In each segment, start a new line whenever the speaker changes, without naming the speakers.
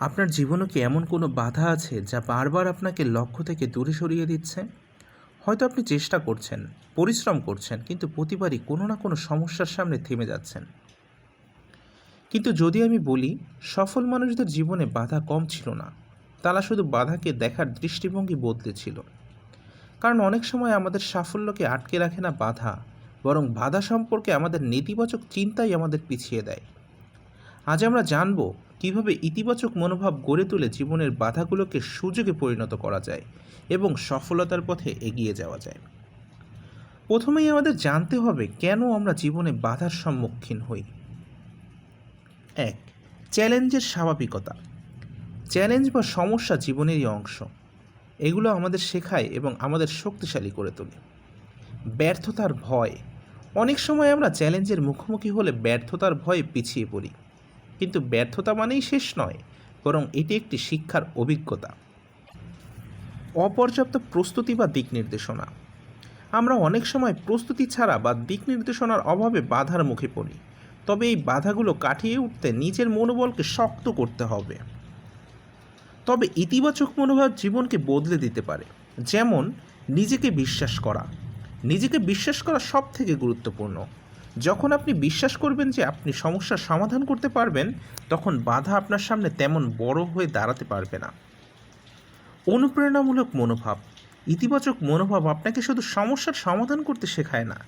আপনার জীবনে কি এমন কোনো বাধা আছে যা বারবার আপনাকে লক্ষ্য থেকে দূরে সরিয়ে দিচ্ছে? হয়তো আপনি চেষ্টা করছেন, পরিশ্রম করছেন, কিন্তু প্রতিবারই কোনো না কোনো সমস্যার সামনে থেমে যাচ্ছেন। কিন্তু যদি আমি বলি, সফল মানুষদের জীবনে বাধা কম ছিল না, তারা শুধু বাধাকে দেখার দৃষ্টিভঙ্গি বদলেছিল। কারণ অনেক সময় আমাদের সাফল্যকে আটকে রাখে না বাধা, বরং বাধা সম্পর্কে আমাদের নেতিবাচক চিন্তাই আমাদের পিছিয়ে দেয়। আজ আমরা জানব কিভাবে ইতিবাচক মনোভাব গড়ে তুলে জীবনের বাধাগুলোকে সুযোগে পরিণত করা যায় এবং সফলতার পথে এগিয়ে যাওয়া যায়। প্রথমেই আমাদের জানতে হবে কেন আমরা জীবনে বাধার সম্মুখীন হই। 1. চ্যালেঞ্জের স্বাভাবিকতা। চ্যালেঞ্জ বা সমস্যা জীবনেরই অংশ। এগুলো আমাদের শেখায় এবং আমাদের শক্তিশালী করে তোলে। ব্যর্থতার ভয়। অনেক সময় আমরা চ্যালেঞ্জের মুখোমুখি হলে ব্যর্থতার ভয়ে পিছিয়ে পড়ি, কিন্তু ব্যর্থতা মানেই শেষ নয়, বরং এটি একটি শিক্ষার অভিজ্ঞতা। অপর্যাপ্ত প্রস্তুতি বা দিক নির্দেশনা। আমরা অনেক সময় প্রস্তুতি ছাড়া বা দিক নির্দেশনার অভাবে বাধার মুখে পড়ি, তবে এই বাধাগুলো কাটিয়ে উঠতে নিজের মনোবলকে শক্ত করতে হবে। তবে ইতিবাচক মনোভাব জীবনকে বদলে দিতে পারে। যেমন নিজেকে বিশ্বাস করা। নিজেকে বিশ্বাস করা সব থেকে গুরুত্বপূর্ণ। যখন আপনি বিশ্বাস করবেন যে আপনি সমস্যার সমাধান করতে পারবেন, তখন বাধা আপনার সামনে তেমন বড় হয়ে দাঁড়াতে পারবে না। অনুপ্রেরণামূলক মনোভাব। ইতিবাচক মনোভাব আপনাকে শুধু সমস্যার সমাধান করতে শেখায় না,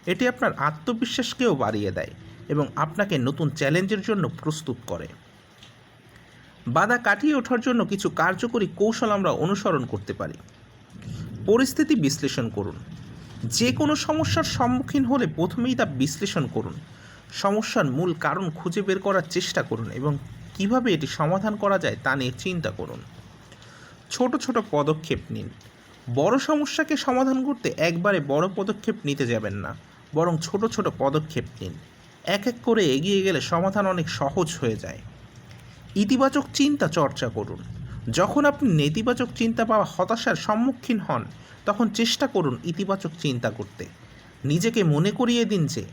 এটি আপনার আত্মবিশ্বাসকেও বাড়িয়ে দেয় এবং আপনাকে নতুন চ্যালেঞ্জের জন্য প্রস্তুত করে। বাধা কাটিয়ে ওঠার জন্য কিছু কার্যকরী কৌশল আমরা অনুসরণ করতে পারি। পরিস্থিতি বিশ্লেষণ করুন। যে কোনো সমস্যার সম্মুখীন হলে প্রথমেই তা বিশ্লেষণ করুন। সমস্যার মূল কারণ খুঁজে বের করার চেষ্টা করুন এবং কিভাবে এটি সমাধান করা যায় তা নিয়ে চিন্তা করুন। ছোট ছোট পদক্ষেপ নিন। বড় সমস্যাকে সমাধান করতে একবারে বড় পদক্ষেপ নিতে যাবেন না, বরং ছোট ছোট পদক্ষেপ নিন। এক এক করে এগিয়ে গেলে সমাধান অনেক সহজ হয়ে যায়। ইতিবাচক চিন্তা চর্চা করুন। যখন আপনি নেতিবাচক চিন্তা বা হতাশার সম্মুখীন হন, তখন চেষ্টা করুন ইতিবাচক চিন্তা করতে। নিজেকে মনে করিয়ে দিন যে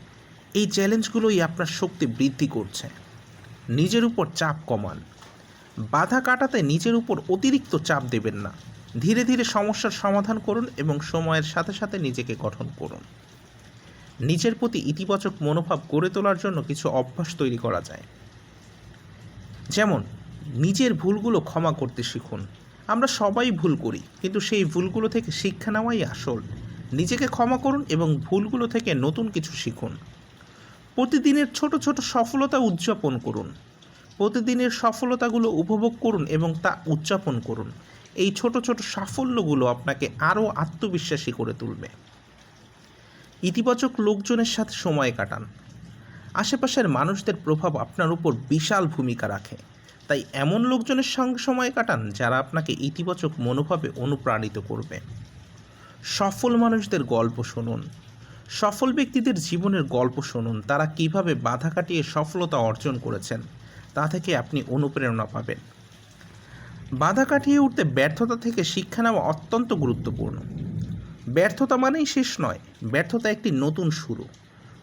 এই চ্যালেঞ্জগুলোই আপনার শক্তি বৃদ্ধি করছে। নিজের উপর চাপ কমান। বাধা কাটাতে নিজের উপর অতিরিক্ত চাপ দেবেন না। ধীরে ধীরে সমস্যার সমাধান করুন এবং সময়ের সাথে সাথে নিজেকে গঠন করুন। নিজের প্রতি ইতিবাচক মনোভাব গড়ে তোলার জন্য কিছু অভ্যাস তৈরি করা যায়। যেমন নিজের ভুলগুলো ক্ষমা করতে শিখুন। আমরা সবাই ভুল করি, কিন্তু সেই ভুলগুলো থেকে শিক্ষা নেওয়াই আসল। নিজেকে ক্ষমা করুন এবং ভুলগুলো থেকে নতুন কিছু শিখুন। প্রতিদিনের ছোট ছোট সফলতা উদযাপন করুন। প্রতিদিনের সফলতাগুলো উপভোগ করুন এবং তা উদযাপন করুন। এই ছোট ছোট সাফল্যগুলো আপনাকে আরও আত্মবিশ্বাসী করে তুলবে। ইতিবাচক লোকজনের সাথে সময় কাটান। আশেপাশের মানুষদের প্রভাব আপনার উপর বিশাল ভূমিকা রাখে, তাই এমন লোকজনের সঙ্গে সময় কাটান যারা আপনাকে ইতিবাচক মনোভাবে অনুপ্রাণিত করবে। সফল মানুষদের গল্প শুনুন। সফল ব্যক্তিদের জীবনের গল্প শুনুন। তারা কিভাবে বাধা কাটিয়ে সফলতা অর্জন করেছেন, তা থেকে আপনি অনুপ্রেরণা পাবেন। বাধা কাটিয়ে উঠতে ব্যর্থতা থেকে শিক্ষা নেওয়া অত্যন্ত গুরুত্বপূর্ণ। ব্যর্থতা মানেই শেষ নয়, ব্যর্থতা একটি নতুন শুরু।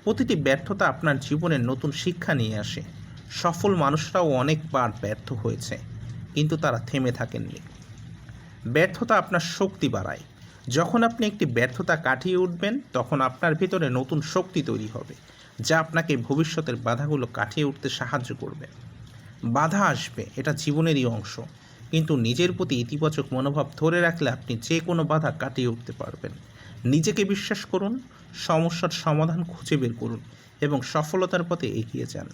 প্রতিটি ব্যর্থতা আপনার জীবনে নতুন শিক্ষা নিয়ে আসে। সফল মানুষরাও অনেকবার ব্যর্থ হয়েছে, কিন্তু তারা থেমে থাকেননি। ব্যর্থতা আপনার শক্তি বাড়ায়। যখন আপনি একটি ব্যর্থতা কাটিয়ে উঠবেন, তখন আপনার ভিতরে নতুন শক্তি তৈরি হবে, যা আপনাকে ভবিষ্যতের বাধাগুলো কাটিয়ে উঠতে সাহায্য করবে। বাধা আসবে, এটা জীবনেরই অংশ, কিন্তু নিজের প্রতি ইতিবাচক মনোভাব ধরে রাখলে আপনি যে কোনো বাধা কাটিয়ে উঠতে পারবেন। নিজেকে বিশ্বাস করুন, সমস্যার সমাধান খুঁজে বের করুন এবং সফলতার পথে এগিয়ে যান।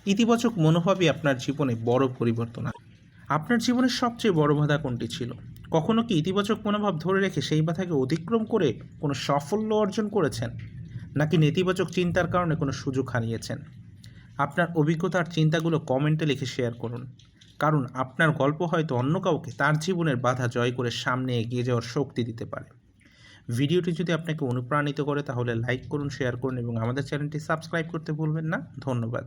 ইতিবাচক মনোভাবই আপনার জীবনে বড় পরিবর্তন আনে। আপনার জীবনের সবচেয়ে বড় বাধা কোনটি ছিল? কখনো কি ইতিবাচক মনোভাব ধরে রেখে সেই বাধাকে অতিক্রম করে কোনো সাফল্য অর্জন করেছেন, নাকি নেতিবাচক চিন্তার কারণে কোনো সুযোগ হারিয়েছেন? আপনার অভিজ্ঞতা আর চিন্তাগুলো কমেন্টে লিখে শেয়ার করুন, কারণ আপনার গল্প হয়তো অন্য কাউকে তার জীবনের বাধা জয় করে সামনে এগিয়ে যাওয়ার শক্তি দিতে পারে। ভিডিওটি যদি আপনাকে অনুপ্রাণিত করে তাহলে লাইক করুন, শেয়ার করুন এবং আমাদের চ্যানেলটি সাবস্ক্রাইব করতে ভুলবেন না। ধন্যবাদ।